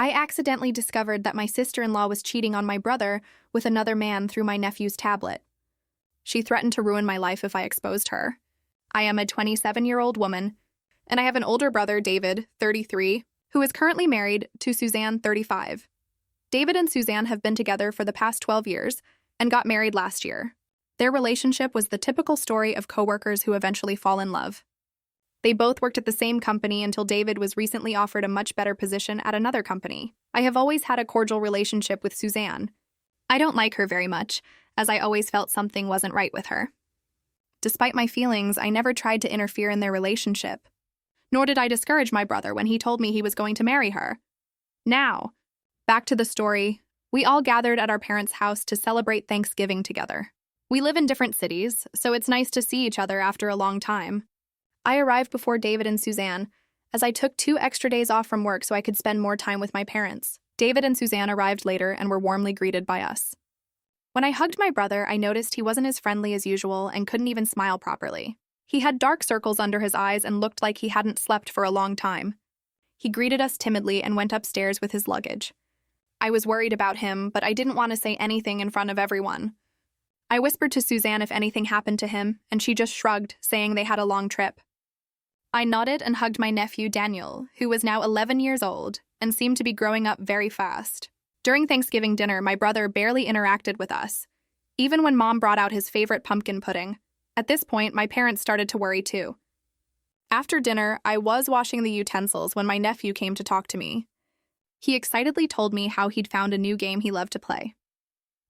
I accidentally discovered that my sister-in-law was cheating on my brother with another man through my nephew's tablet. She threatened to ruin my life if I exposed her. I am a 27-year-old woman, and I have an older brother, David, 33, who is currently married to Suzanne, 35. David and Suzanne have been together for the past 12 years and got married last year. Their relationship was the typical story of coworkers who eventually fall in love. They both worked at the same company until David was recently offered a much better position at another company. I have always had a cordial relationship with Suzanne. I don't like her very much, as I always felt something wasn't right with her. Despite my feelings, I never tried to interfere in their relationship. Nor did I discourage my brother when he told me he was going to marry her. Now, back to the story, we all gathered at our parents' house to celebrate Thanksgiving together. We live in different cities, so it's nice to see each other after a long time. I arrived before David and Suzanne, as I took 2 extra days off from work so I could spend more time with my parents. David and Suzanne arrived later and were warmly greeted by us. When I hugged my brother, I noticed he wasn't as friendly as usual and couldn't even smile properly. He had dark circles under his eyes and looked like he hadn't slept for a long time. He greeted us timidly and went upstairs with his luggage. I was worried about him, but I didn't want to say anything in front of everyone. I whispered to Suzanne if anything happened to him, and she just shrugged, saying they had a long trip. I nodded and hugged my nephew, Daniel, who was now 11 years old and seemed to be growing up very fast. During Thanksgiving dinner, my brother barely interacted with us, even when Mom brought out his favorite pumpkin pudding. At this point, my parents started to worry too. After dinner, I was washing the utensils when my nephew came to talk to me. He excitedly told me how he'd found a new game he loved to play.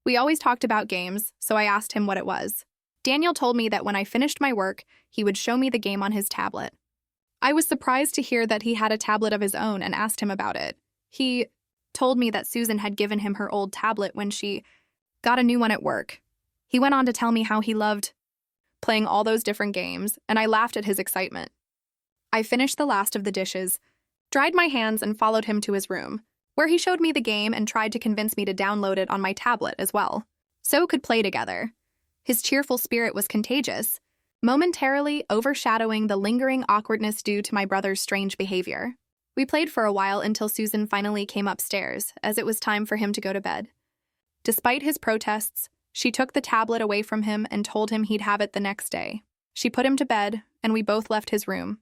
We always talked about games, so I asked him what it was. Daniel told me that when I finished my work, he would show me the game on his tablet. I was surprised to hear that he had a tablet of his own and asked him about it. He told me that Susan had given him her old tablet when she got a new one at work. He went on to tell me how he loved playing all those different games, and I laughed at his excitement. I finished the last of the dishes, dried my hands, and followed him to his room, where he showed me the game and tried to convince me to download it on my tablet as well, so could play together. His cheerful spirit was contagious, momentarily overshadowing the lingering awkwardness due to my brother's strange behavior. We played for a while until Susan finally came upstairs, as it was time for him to go to bed. Despite his protests, she took the tablet away from him and told him he'd have it the next day. She put him to bed, and we both left his room.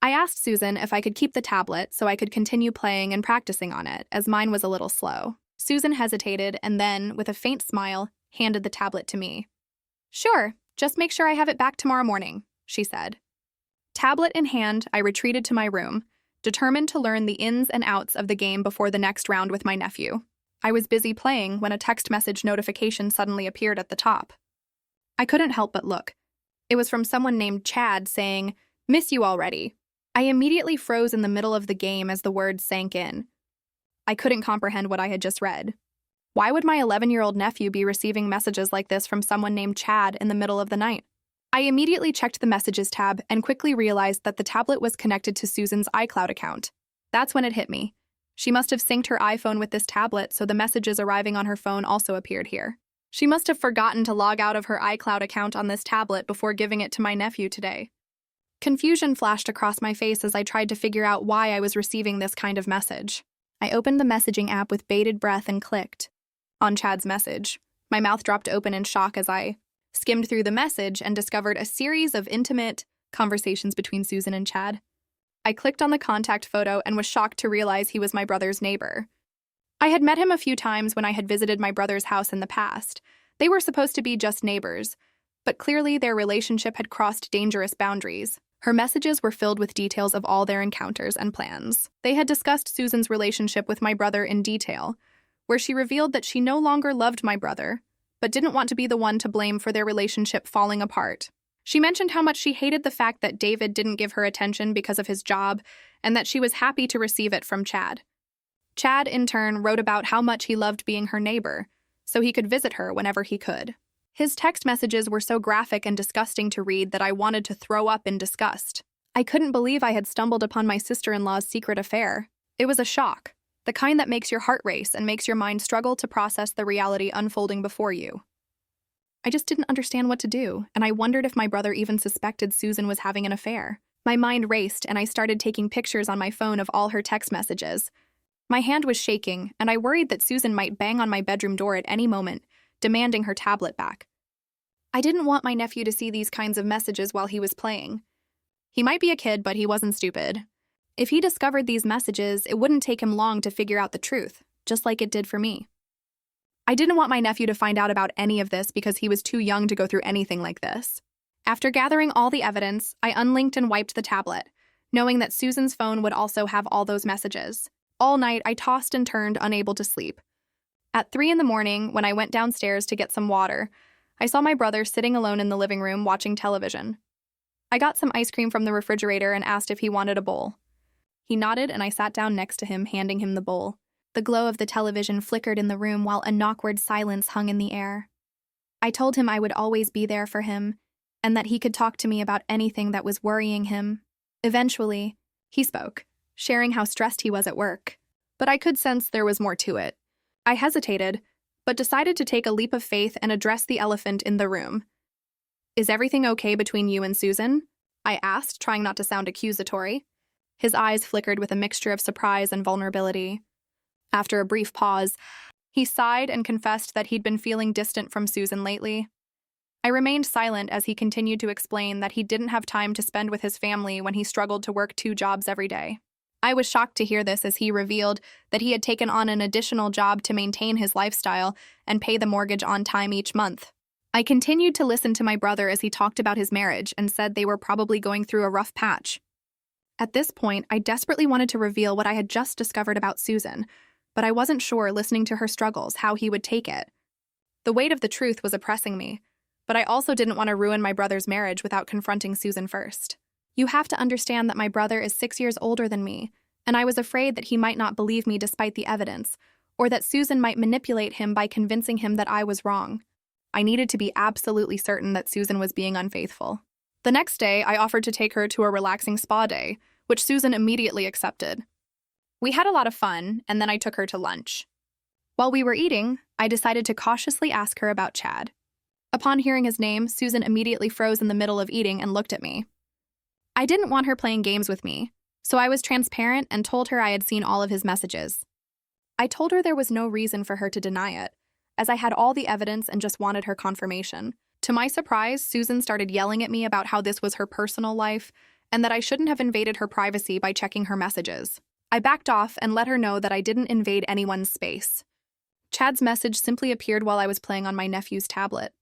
I asked Susan if I could keep the tablet so I could continue playing and practicing on it, as mine was a little slow. Susan hesitated and then, with a faint smile, handed the tablet to me. "Sure, just make sure I have it back tomorrow morning," she said. Tablet in hand, I retreated to my room, determined to learn the ins and outs of the game before the next round with my nephew. I was busy playing when a text message notification suddenly appeared at the top. I couldn't help but look. It was from someone named Chad saying, "Miss you already." I immediately froze in the middle of the game as the words sank in. I couldn't comprehend what I had just read. Why would my 11-year-old nephew be receiving messages like this from someone named Chad in the middle of the night? I immediately checked the Messages tab and quickly realized that the tablet was connected to Susan's iCloud account. That's when it hit me. She must have synced her iPhone with this tablet, so the messages arriving on her phone also appeared here. She must have forgotten to log out of her iCloud account on this tablet before giving it to my nephew today. Confusion flashed across my face as I tried to figure out why I was receiving this kind of message. I opened the messaging app with bated breath and clicked on Chad's message. My mouth dropped open in shock as I skimmed through the message and discovered a series of intimate conversations between Susan and Chad. I clicked on the contact photo and was shocked to realize he was my brother's neighbor. I had met him a few times when I had visited my brother's house in the past. They were supposed to be just neighbors, but clearly their relationship had crossed dangerous boundaries. Her messages were filled with details of all their encounters and plans. They had discussed Susan's relationship with my brother in detail, where she revealed that she no longer loved my brother, but didn't want to be the one to blame for their relationship falling apart. She mentioned how much she hated the fact that David didn't give her attention because of his job, and that she was happy to receive it from Chad. Chad, in turn, wrote about how much he loved being her neighbor, so he could visit her whenever he could. His text messages were so graphic and disgusting to read that I wanted to throw up in disgust. I couldn't believe I had stumbled upon my sister-in-law's secret affair. It was a shock, the kind that makes your heart race and makes your mind struggle to process the reality unfolding before you. I just didn't understand what to do, and I wondered if my brother even suspected Susan was having an affair. My mind raced, and I started taking pictures on my phone of all her text messages. My hand was shaking, and I worried that Susan might bang on my bedroom door at any moment, demanding her tablet back. I didn't want my nephew to see these kinds of messages while he was playing. He might be a kid, but he wasn't stupid. If he discovered these messages, it wouldn't take him long to figure out the truth, just like it did for me. I didn't want my nephew to find out about any of this because he was too young to go through anything like this. After gathering all the evidence, I unlinked and wiped the tablet, knowing that Susan's phone would also have all those messages. All night, I tossed and turned, unable to sleep. At 3 in the morning, when I went downstairs to get some water, I saw my brother sitting alone in the living room watching television. I got some ice cream from the refrigerator and asked if he wanted a bowl. He nodded, and I sat down next to him, handing him the bowl. The glow of the television flickered in the room while an awkward silence hung in the air. I told him I would always be there for him, and that he could talk to me about anything that was worrying him. Eventually, he spoke, sharing how stressed he was at work. But I could sense there was more to it. I hesitated, but decided to take a leap of faith and address the elephant in the room. "Is everything okay between you and Susan?" I asked, trying not to sound accusatory. His eyes flickered with a mixture of surprise and vulnerability. After a brief pause, he sighed and confessed that he'd been feeling distant from Susan lately. I remained silent as he continued to explain that he didn't have time to spend with his family when he struggled to work 2 jobs every day. I was shocked to hear this as he revealed that he had taken on an additional job to maintain his lifestyle and pay the mortgage on time each month. I continued to listen to my brother as he talked about his marriage and said they were probably going through a rough patch. At this point, I desperately wanted to reveal what I had just discovered about Susan, but I wasn't sure, listening to her struggles, how he would take it. The weight of the truth was oppressing me, but I also didn't want to ruin my brother's marriage without confronting Susan first. "You have to understand that my brother is 6 years older than me, and I was afraid that he might not believe me despite the evidence, or that Susan might manipulate him by convincing him that I was wrong. I needed to be absolutely certain that Susan was being unfaithful. The next day, I offered to take her to a relaxing spa day, which Susan immediately accepted. We had a lot of fun, and then I took her to lunch. While we were eating, I decided to cautiously ask her about Chad. Upon hearing his name, Susan immediately froze in the middle of eating and looked at me. I didn't want her playing games with me, so I was transparent and told her I had seen all of his messages. I told her there was no reason for her to deny it, as I had all the evidence and just wanted her confirmation. To my surprise, Susan started yelling at me about how this was her personal life and that I shouldn't have invaded her privacy by checking her messages. I backed off and let her know that I didn't invade anyone's space. Chad's message simply appeared while I was playing on my nephew's tablet.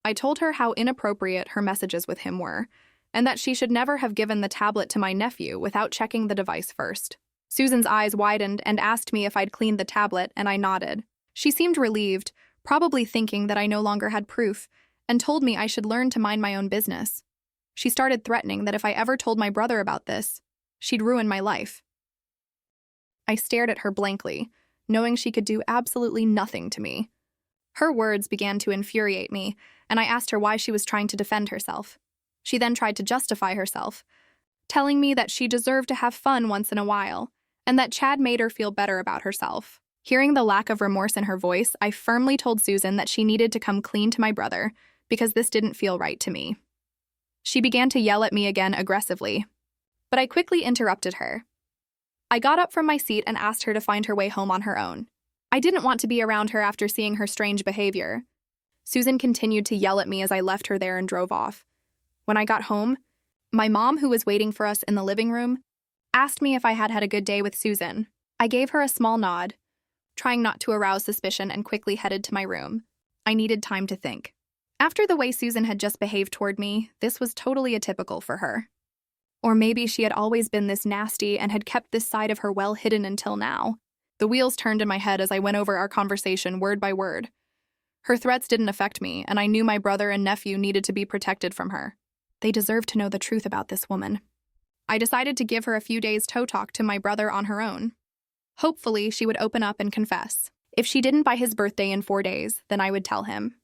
I told her how inappropriate her messages with him were, and that she should never have given the tablet to my nephew without checking the device first. Susan's eyes widened and asked me if I'd cleaned the tablet, and I nodded. She seemed relieved, probably thinking that I no longer had proof, and told me I should learn to mind my own business. She started threatening that if I ever told my brother about this, she'd ruin my life. I stared at her blankly, knowing she could do absolutely nothing to me. Her words began to infuriate me, and I asked her why she was trying to defend herself. She then tried to justify herself, telling me that she deserved to have fun once in a while, and that Chad made her feel better about herself. Hearing the lack of remorse in her voice, I firmly told Susan that she needed to come clean to my brother, because this didn't feel right to me. She began to yell at me again aggressively, but I quickly interrupted her. I got up from my seat and asked her to find her way home on her own. I didn't want to be around her after seeing her strange behavior. Susan continued to yell at me as I left her there and drove off. When I got home, my mom, who was waiting for us in the living room, asked me if I had had a good day with Susan. I gave her a small nod, trying not to arouse suspicion, and quickly headed to my room. I needed time to think. After the way Susan had just behaved toward me, this was totally atypical for her. Or maybe she had always been this nasty and had kept this side of her well hidden until now. The wheels turned in my head as I went over our conversation word by word. Her threats didn't affect me, and I knew my brother and nephew needed to be protected from her. They deserved to know the truth about this woman. I decided to give her a few days toe talk to my brother on her own. Hopefully, she would open up and confess. If she didn't by his birthday in 4 days, then I would tell him.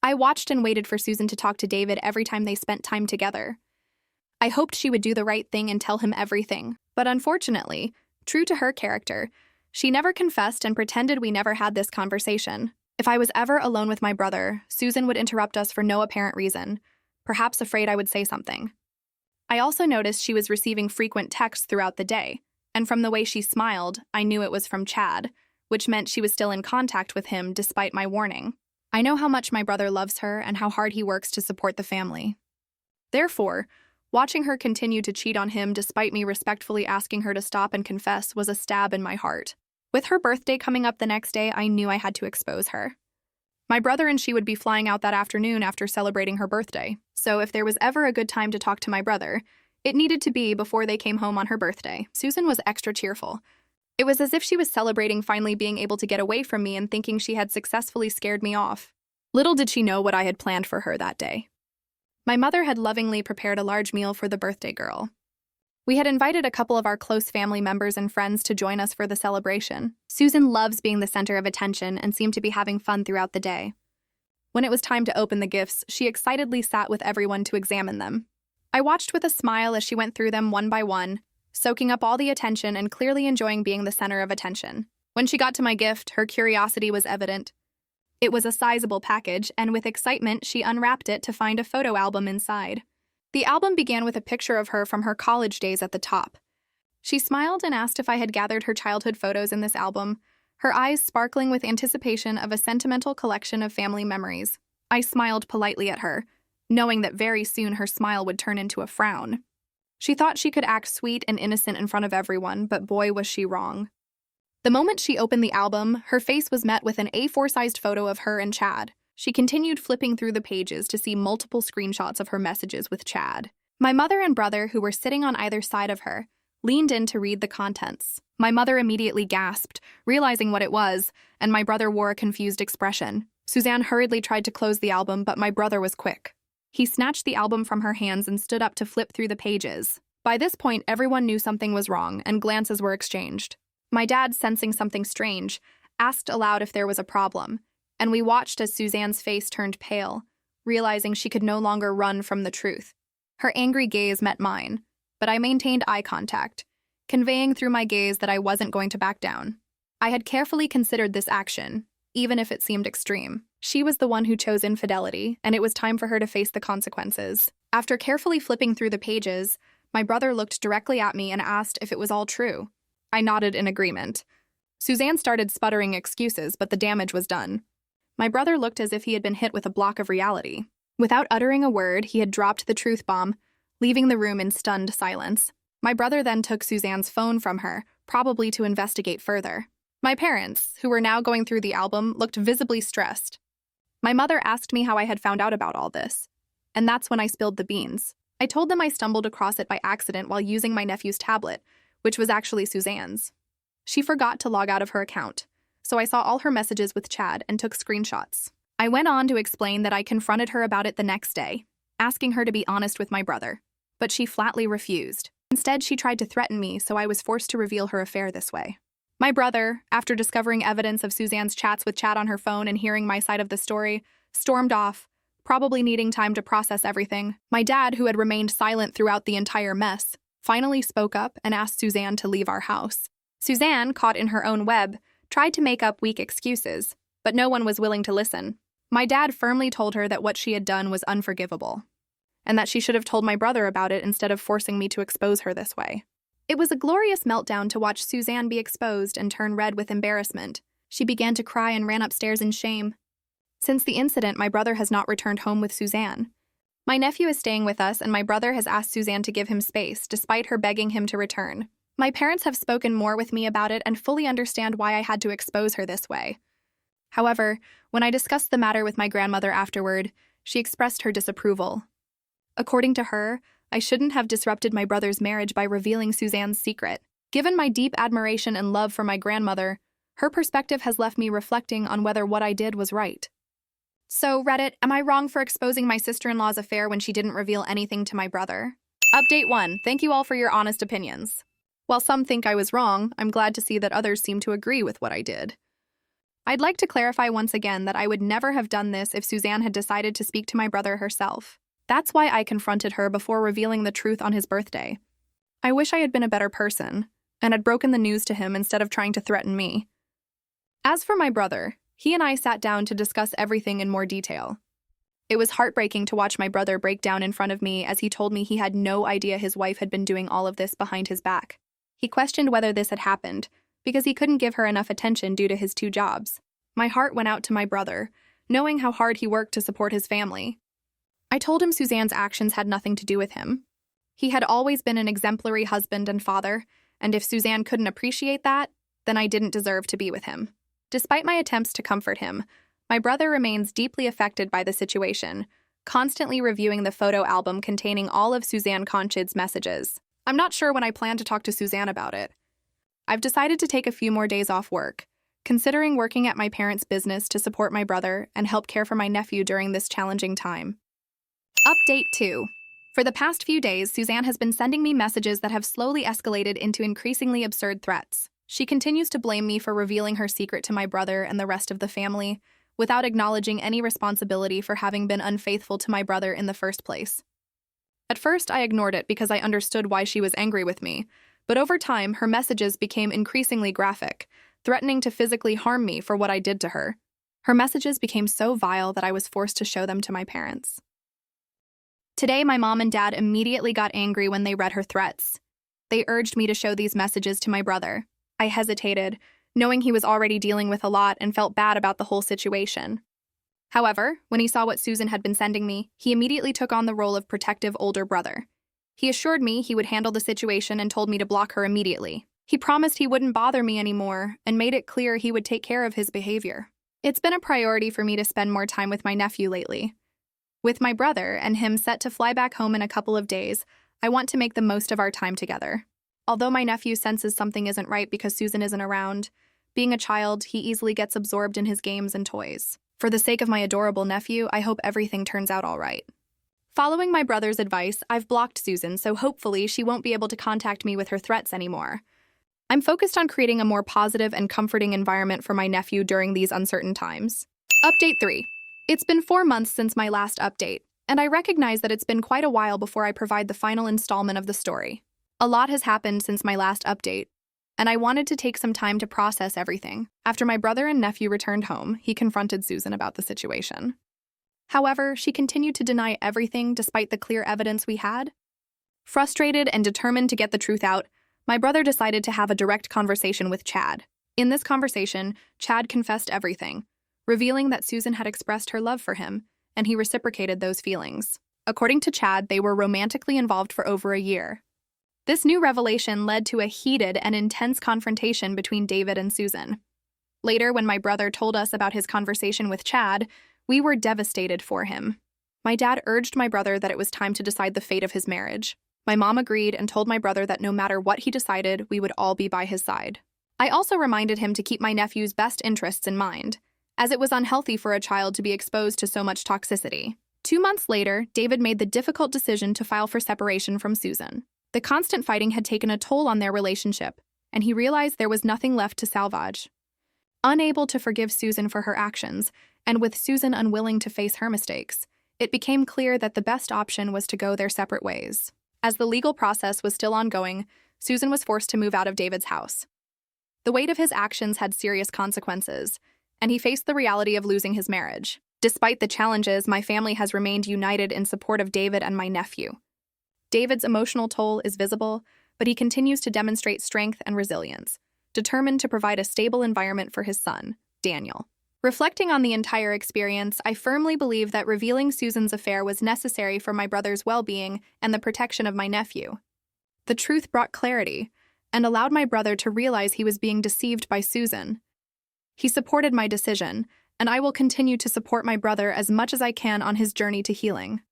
I watched and waited for Susan to talk to David every time they spent time together. I hoped she would do the right thing and tell him everything, but unfortunately, true to her character, she never confessed and pretended we never had this conversation. If I was ever alone with my brother, Susan would interrupt us for no apparent reason, perhaps afraid I would say something. I also noticed she was receiving frequent texts throughout the day, and from the way she smiled, I knew it was from Chad, which meant she was still in contact with him despite my warning. I know how much my brother loves her and how hard he works to support the family. Therefore, watching her continue to cheat on him despite me respectfully asking her to stop and confess was a stab in my heart. With her birthday coming up the next day, I knew I had to expose her. My brother and she would be flying out that afternoon after celebrating her birthday, so if there was ever a good time to talk to my brother, it needed to be before they came home on her birthday. Susan was extra cheerful. It was as if she was celebrating finally being able to get away from me and thinking she had successfully scared me off. Little did she know what I had planned for her that day. My mother had lovingly prepared a large meal for the birthday girl. We had invited a couple of our close family members and friends to join us for the celebration. Susan loves being the center of attention and seemed to be having fun throughout the day. When it was time to open the gifts, she excitedly sat with everyone to examine them. I watched with a smile as she went through them one by one, soaking up all the attention and clearly enjoying being the center of attention. When she got to my gift, her curiosity was evident. It was a sizable package, and with excitement, she unwrapped it to find a photo album inside. The album began with a picture of her from her college days at the top. She smiled and asked if I had gathered her childhood photos in this album, her eyes sparkling with anticipation of a sentimental collection of family memories. I smiled politely at her, knowing that very soon her smile would turn into a frown. She thought she could act sweet and innocent in front of everyone, but boy was she wrong. The moment she opened the album, her face was met with an A4-sized photo of her and Chad. She continued flipping through the pages to see multiple screenshots of her messages with Chad. My mother and brother, who were sitting on either side of her, leaned in to read the contents. My mother immediately gasped, realizing what it was, and my brother wore a confused expression. Suzanne hurriedly tried to close the album, but my brother was quick. He snatched the album from her hands and stood up to flip through the pages. By this point, everyone knew something was wrong, and glances were exchanged. My dad, sensing something strange, asked aloud if there was a problem, and we watched as Suzanne's face turned pale, realizing she could no longer run from the truth. Her angry gaze met mine, but I maintained eye contact, conveying through my gaze that I wasn't going to back down. I had carefully considered this action, even if it seemed extreme. She was the one who chose infidelity, and it was time for her to face the consequences. After carefully flipping through the pages, my brother looked directly at me and asked if it was all true. I nodded in agreement. Suzanne started sputtering excuses, but the damage was done. My brother looked as if he had been hit with a block of reality. Without uttering a word, he had dropped the truth bomb, leaving the room in stunned silence. My brother then took Suzanne's phone from her, probably to investigate further. My parents, who were now going through the album, looked visibly stressed. My mother asked me how I had found out about all this, and that's when I spilled the beans. I told them I stumbled across it by accident while using my nephew's tablet, which was actually Suzanne's. She forgot to log out of her account, so I saw all her messages with Chad and took screenshots. I went on to explain that I confronted her about it the next day, asking her to be honest with my brother, but she flatly refused. Instead, she tried to threaten me, so I was forced to reveal her affair this way. My brother, after discovering evidence of Suzanne's chats with Chad on her phone and hearing my side of the story, stormed off, probably needing time to process everything. My dad, who had remained silent throughout the entire mess, finally spoke up and asked Suzanne to leave our house. Suzanne, caught in her own web, tried to make up weak excuses, but no one was willing to listen. My dad firmly told her that what she had done was unforgivable, and that she should have told my brother about it instead of forcing me to expose her this way. It was a glorious meltdown to watch Suzanne be exposed and turn red with embarrassment. She began to cry and ran upstairs in shame. Since the incident, my brother has not returned home with Suzanne. My nephew is staying with us, and my brother has asked Suzanne to give him space, despite her begging him to return. My parents have spoken more with me about it and fully understand why I had to expose her this way. However, when I discussed the matter with my grandmother afterward, she expressed her disapproval. According to her, I shouldn't have disrupted my brother's marriage by revealing Suzanne's secret. Given my deep admiration and love for my grandmother, her perspective has left me reflecting on whether what I did was right. So, Reddit, am I wrong for exposing my sister-in-law's affair when she didn't reveal anything to my brother? Update 1. Thank you all for your honest opinions. While some think I was wrong, I'm glad to see that others seem to agree with what I did. I'd like to clarify once again that I would never have done this if Suzanne had decided to speak to my brother herself. That's why I confronted her before revealing the truth on his birthday. I wish I had been a better person, and had broken the news to him instead of trying to threaten me. As for my brother, he and I sat down to discuss everything in more detail. It was heartbreaking to watch my brother break down in front of me as he told me he had no idea his wife had been doing all of this behind his back. He questioned whether this had happened because he couldn't give her enough attention due to his 2 jobs. My heart went out to my brother, knowing how hard he worked to support his family. I told him Suzanne's actions had nothing to do with him. He had always been an exemplary husband and father, and if Suzanne couldn't appreciate that, then I didn't deserve to be with him. Despite my attempts to comfort him, my brother remains deeply affected by the situation, constantly reviewing the photo album containing all of Suzanne Conchid's messages. I'm not sure when I plan to talk to Suzanne about it. I've decided to take a few more days off work, considering working at my parents' business to support my brother and help care for my nephew during this challenging time. Update 2. For the past few days, Suzanne has been sending me messages that have slowly escalated into increasingly absurd threats. She continues to blame me for revealing her secret to my brother and the rest of the family, without acknowledging any responsibility for having been unfaithful to my brother in the first place. At first, I ignored it because I understood why she was angry with me, but over time, her messages became increasingly graphic, threatening to physically harm me for what I did to her. Her messages became so vile that I was forced to show them to my parents. Today, my mom and dad immediately got angry when they read her threats. They urged me to show these messages to my brother. I hesitated, knowing he was already dealing with a lot and felt bad about the whole situation. However, when he saw what Susan had been sending me, he immediately took on the role of protective older brother. He assured me he would handle the situation and told me to block her immediately. He promised he wouldn't bother me anymore and made it clear he would take care of his behavior. It's been a priority for me to spend more time with my nephew lately. With my brother and him set to fly back home in a couple of days, I want to make the most of our time together. Although my nephew senses something isn't right because Susan isn't around, being a child, he easily gets absorbed in his games and toys. For the sake of my adorable nephew, I hope everything turns out all right. Following my brother's advice, I've blocked Susan, so hopefully she won't be able to contact me with her threats anymore. I'm focused on creating a more positive and comforting environment for my nephew during these uncertain times. Update 3. It's been 4 months since my last update, and I recognize that it's been quite a while before I provide the final installment of the story. A lot has happened since my last update, and I wanted to take some time to process everything. After my brother and nephew returned home, he confronted Susan about the situation. However, she continued to deny everything despite the clear evidence we had. Frustrated and determined to get the truth out, my brother decided to have a direct conversation with Chad. In this conversation, Chad confessed everything, revealing that Susan had expressed her love for him, and he reciprocated those feelings. According to Chad, they were romantically involved for over a year. This new revelation led to a heated and intense confrontation between David and Susan. Later, when my brother told us about his conversation with Chad, we were devastated for him. My dad urged my brother that it was time to decide the fate of his marriage. My mom agreed and told my brother that no matter what he decided, we would all be by his side. I also reminded him to keep my nephew's best interests in mind, as it was unhealthy for a child to be exposed to so much toxicity. 2 months later, David made the difficult decision to file for separation from Susan. The constant fighting had taken a toll on their relationship, and he realized there was nothing left to salvage. Unable to forgive Susan for her actions, and with Susan unwilling to face her mistakes, it became clear that the best option was to go their separate ways. As the legal process was still ongoing, Susan was forced to move out of David's house. The weight of his actions had serious consequences, and he faced the reality of losing his marriage. Despite the challenges, my family has remained united in support of David and my nephew. David's emotional toll is visible, but he continues to demonstrate strength and resilience, determined to provide a stable environment for his son, Daniel. Reflecting on the entire experience, I firmly believe that revealing Susan's affair was necessary for my brother's well-being and the protection of my nephew. The truth brought clarity and allowed my brother to realize he was being deceived by Susan. He supported my decision, and I will continue to support my brother as much as I can on his journey to healing.